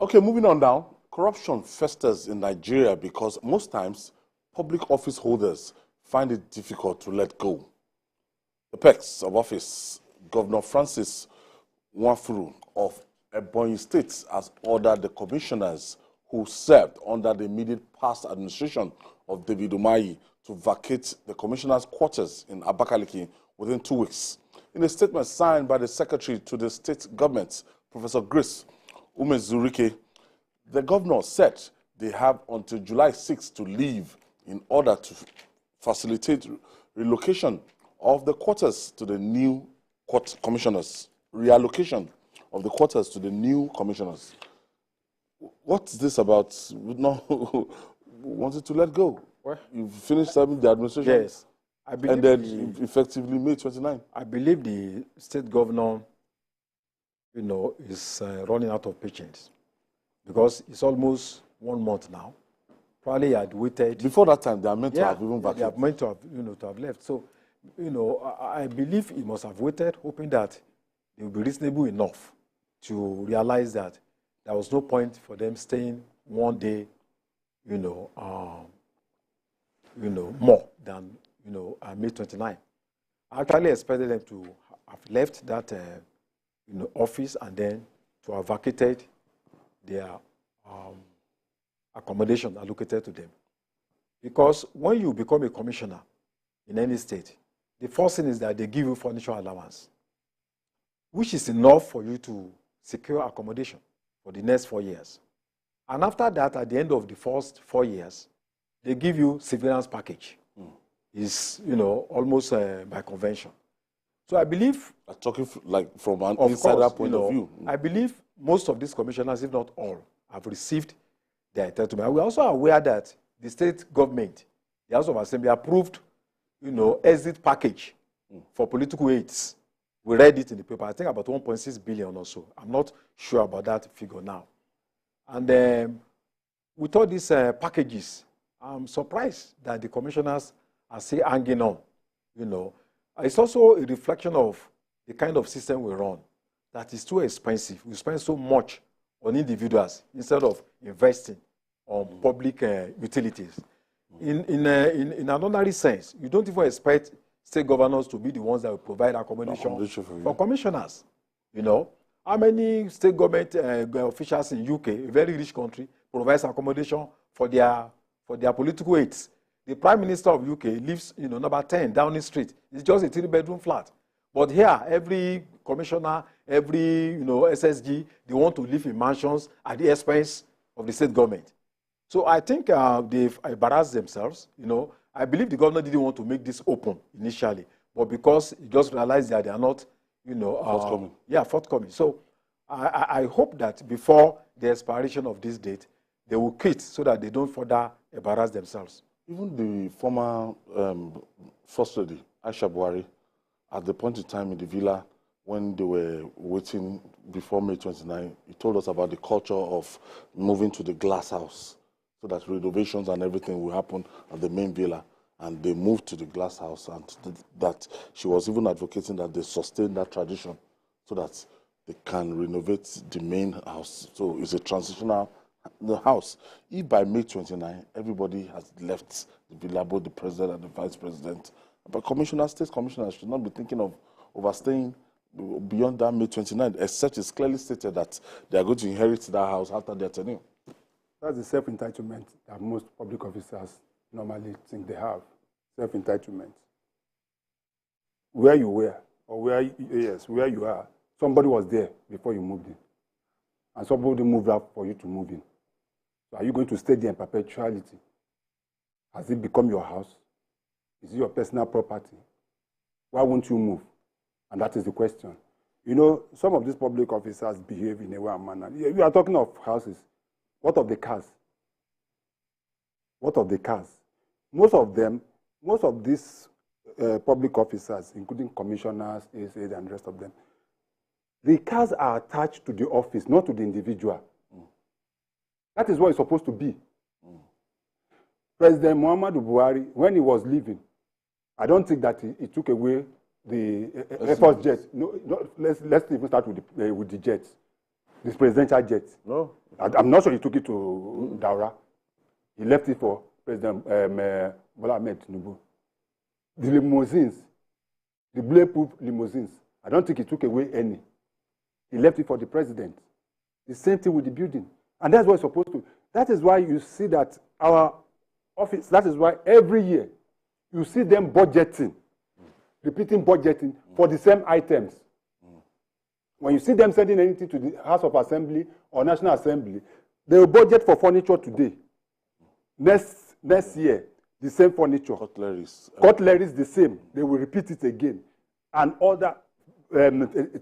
Okay, moving on now. Corruption festers in Nigeria because most times public office holders find it difficult to let go. The perks of office, Governor Francis Nwifuru of Ebonyi State has ordered the commissioners who served under the immediate past administration of David Umahi to vacate the commissioners' quarters in Abakiliki within 2 weeks. In a statement signed by the secretary to the state government, Professor Grace Umezuruike, the governor said they have until July 6 to leave in order to facilitate relocation of the quarters to the new commissioners, reallocation of the quarters to the new commissioners. What's this about? No, wanted to let go. Well, you finished serving the administration. Yes, I believe ended effectively May 29. I believe the state governor, is running out of patience because it's almost 1 month now. Probably had waited. Before that time, they are meant to have even vacated. They are meant to have, to have left. So, I believe he must have waited, hoping that they will be reasonable enough to realize that there was no point for them staying 1 day, more than, May 29. I actually expected them to have left that, office and then to have vacated their accommodation allocated to them. Because when you become a commissioner in any state, the first thing is that they give you furniture allowance, which is enough for you to secure accommodation for the next 4 years. And after that, at the end of the first 4 years, they give you surveillance package. It's, almost by convention. So I believe... Talking like from an insider point of view. I believe most of these commissioners, if not all, have received their entitlement. We're also aware that the state government, the House of Assembly, approved, exit package for political aids. We read it in the paper. I think about 1.6 billion or so. I'm not sure about that figure now. And with all these packages, I'm surprised that the commissioners are still hanging on. It's also a reflection of the kind of system we run that is too expensive. We spend so much on individuals instead of investing on public utilities. In an ordinary sense, you don't even expect state governors to be the ones that will provide accommodation for commissioners. How many state government officials in UK, a very rich country, provides accommodation for their political aides? The Prime Minister of UK lives, number 10 Downing Street. It's just a 3-bedroom flat. But here, every commissioner, every SSG, they want to live in mansions at the expense of the state government. So I think they've embarrassed themselves. I believe the governor didn't want to make this open initially, but because he just realized that they are not, forthcoming. Forthcoming. So I hope that before the expiration of this date, they will quit so that they don't further embarrass themselves. Even the former First Lady, Aisha Buhari, at the point in time in the villa when they were waiting before May 29, he told us about the culture of moving to the glass house so that renovations and everything will happen at the main villa. And they moved to the glass house, and that she was even advocating that they sustain that tradition so that they can renovate the main house. So it's a transitional house. If by May 29, everybody has left the villa, both the president and the vice president, but state commissioners should not be thinking of overstaying beyond that May 29, except it's clearly stated that they are going to inherit that house after their tenure. That's the self-entitlement that most public officers normally think they have. Self-entitlement. Where you were, or where you are, somebody was there before you moved in. And somebody moved out for you to move in. So are you going to stay there in perpetuality? Has it become your house? Is it your personal property? Why won't you move? And that is the question. Some of these public officers behave in a way and manner. You are talking of houses. What of the cars? What of the cars? Most of these public officers, including commissioners, ASAs, and the rest of them, the cars are attached to the office, not to the individual. That is what it's supposed to be. President Muhammadu Buhari, when he was leaving, I don't think that he took away the Air Force jets. No, let's even start with the jets. This presidential jet. No. I'm not sure he took it to Daura. He left it for President Bola Ahmed Tinubu. The limousines, the bulletproof limousines, I don't think he took away any. He left it for the president. The same thing with the building. And that's what it's supposed to. That is why you see that our office, that is why every year you see them budgeting, repeating budgeting for the same items. When you see them sending anything to the House of Assembly or National Assembly, they will budget for furniture today. Next year, the same furniture. Cutlery is the same. They will repeat it again. And other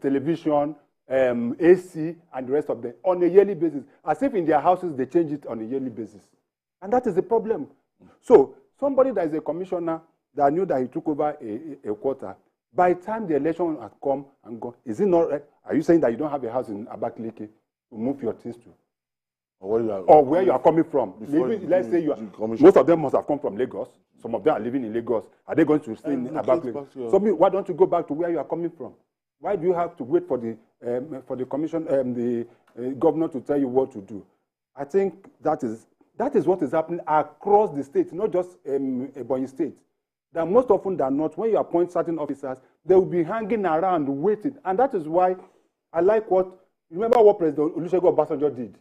television, AC, and the rest of them on a yearly basis. As if in their houses they change it on a yearly basis. And that is the problem. So somebody that is a commissioner that knew that he took over a quarter, by the time the election has come and gone, is it not right? Are you saying that you don't have a house in Abakiliki to move your things to? Or where you are coming from? Maybe, let's say most of them must have come from Lagos. Some of them are living in Lagos. Are they going to stay in Abakiliki? So why don't you go back to where you are coming from? Why do you have to wait for the commission, the governor to tell you what to do? I think that is what is happening across the state, not just Ebonyi state. That most often than not, when you appoint certain officers, they will be hanging around waiting. And that is why I like remember what President Olusegun Obasanjo did?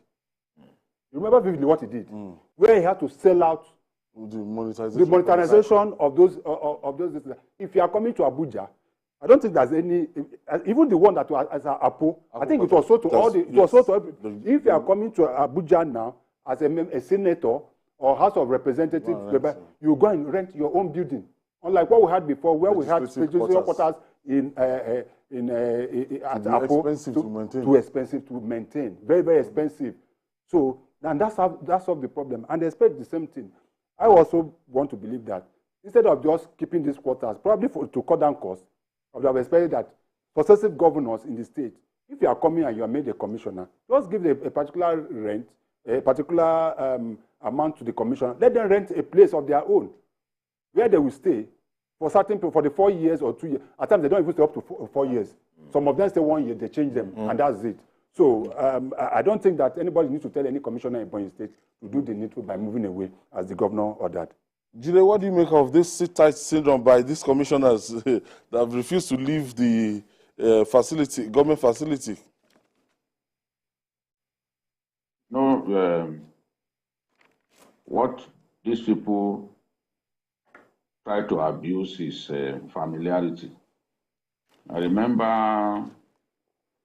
You remember vividly what he did? Where he had to sell out the monetization of those. If you are coming to Abuja, I don't think there's any, even the one that was as Apo, I think it was sold to all the, it was sold to every, if you are coming to Abuja now as a senator or House of Representatives, you go and rent your own building. Unlike what we had before, where we had presidential quarters at Apo, too expensive to maintain, very, very expensive. So, and that's solved the problem. And they expect the same thing. I also want to believe that instead of just keeping these quarters, probably to cut down costs, I would have expected that successive governors in the state, if you are coming and you are made a commissioner, just give a particular rent, a particular amount to the commissioner. Let them rent a place of their own where they will stay for certain people for the 4 years or 2 years. At times they don't even stay up to 4 years. Some of them stay 1 year, they change them, and that's it. So I don't think that anybody needs to tell any commissioner in Ebonyi State to do the needful by moving away as the governor ordered. Jide, what do you make of this sit-tight syndrome by these commissioners that have refused to leave the government facility? No, what these people try to abuse is familiarity. I remember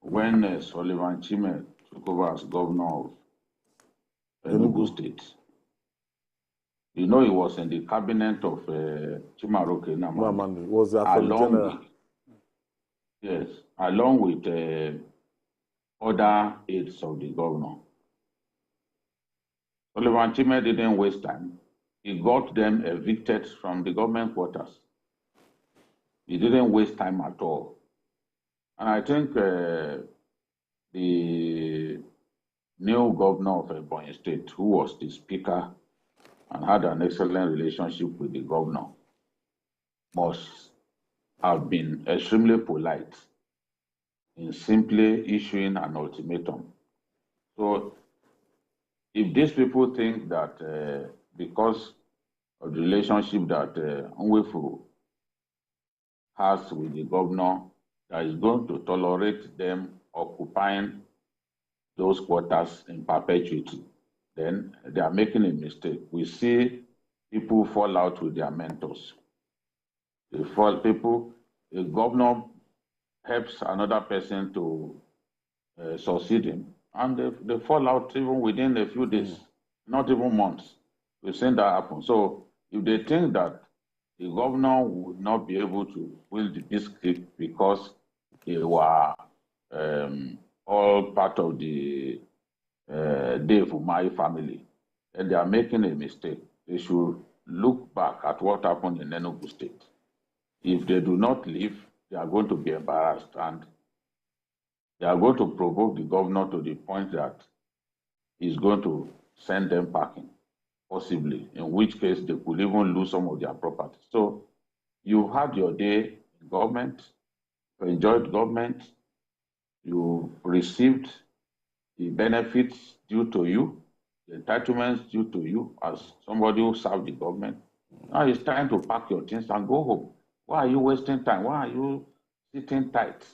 when Sullivan Chime took over as governor of Enugu State. You know, he was in the cabinet of Chimaroke Namani. Was the along with other aides of the governor. Sullivan Chime didn't waste time. He got them evicted from the government quarters. He didn't waste time at all. And I think the new governor of Ebonyi State, who was the speaker and had an excellent relationship with the governor, must have been extremely polite in simply issuing an ultimatum. So if these people think that because of the relationship that Nwifuru has with the governor, that is going to tolerate them occupying those quarters in perpetuity, then they are making a mistake. We see people fall out with their mentors. A governor helps another person to succeed him, and they fall out even within a few days, not even months. We've seen that happen. So if they think that the governor would not be able to wield the script because they were all part of the David Umahi family, and they are making a mistake. They should look back at what happened in Enugu State. If they do not leave, they are going to be embarrassed, and they are going to provoke the governor to the point that he's going to send them packing, possibly, in which case they could even lose some of their property. So you had your day in government, you enjoyed government, you received the benefits due to you, the entitlements due to you as somebody who served the government. Now it's time to pack your things and go home. Why are you wasting time? Why are you sitting tight?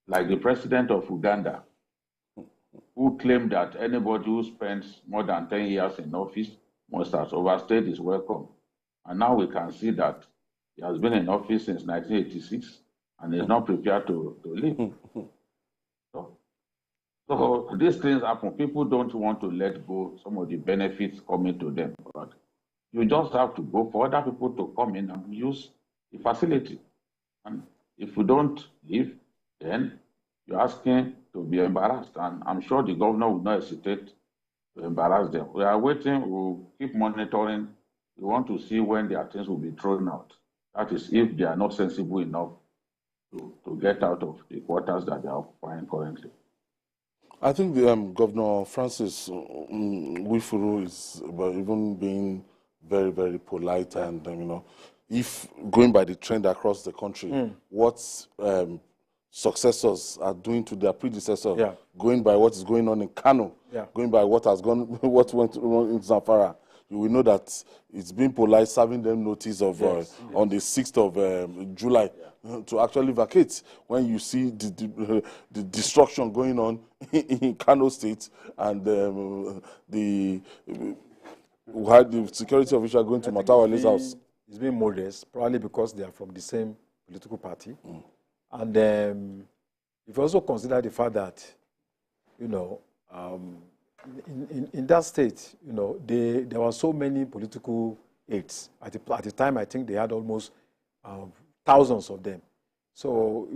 Like the president of Uganda, who claimed that anybody who spends more than 10 years in office must have overstayed his welcome. And now we can see that he has been in office since 1986 and is not prepared to leave. So these things happen. People don't want to let go some of the benefits coming to them. But you just have to go for other people to come in and use the facility. And if you don't leave, then you're asking to be embarrassed. And I'm sure the governor would not hesitate to embarrass them. We are waiting, we'll keep monitoring. We want to see when their things will be thrown out. That is, if they are not sensible enough to get out of the quarters that they are occupying currently. I think Governor Francis Nwifuru is even being very, very polite, and if going by the trend across the country, what successors are doing to their predecessors, going by what is going on in Kano, going by what went on in Zamfara, you will know that it's been polite, serving them notice of on the 6th of July to actually vacate. When you see the destruction going on in Kano State, and the security official going to Matawale's house. It's been modest, probably because they are from the same political party. And if you also consider the fact that, in that state, there were so many political aides. At the time, I think they had almost thousands of them. So,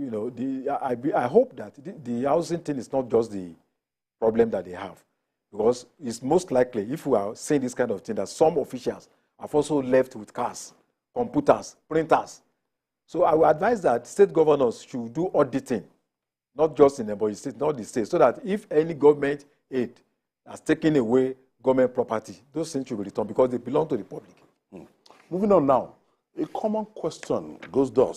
I hope that the housing thing is not just the problem that they have. Because it's most likely, if we are saying this kind of thing, that some officials have also left with cars, computers, printers. So I would advise that state governors should do auditing, not just in Ebonyi State, not the state, so that if any government aid has taken away government property, those things should be returned because they belong to the public. Moving on now, a common question goes thus.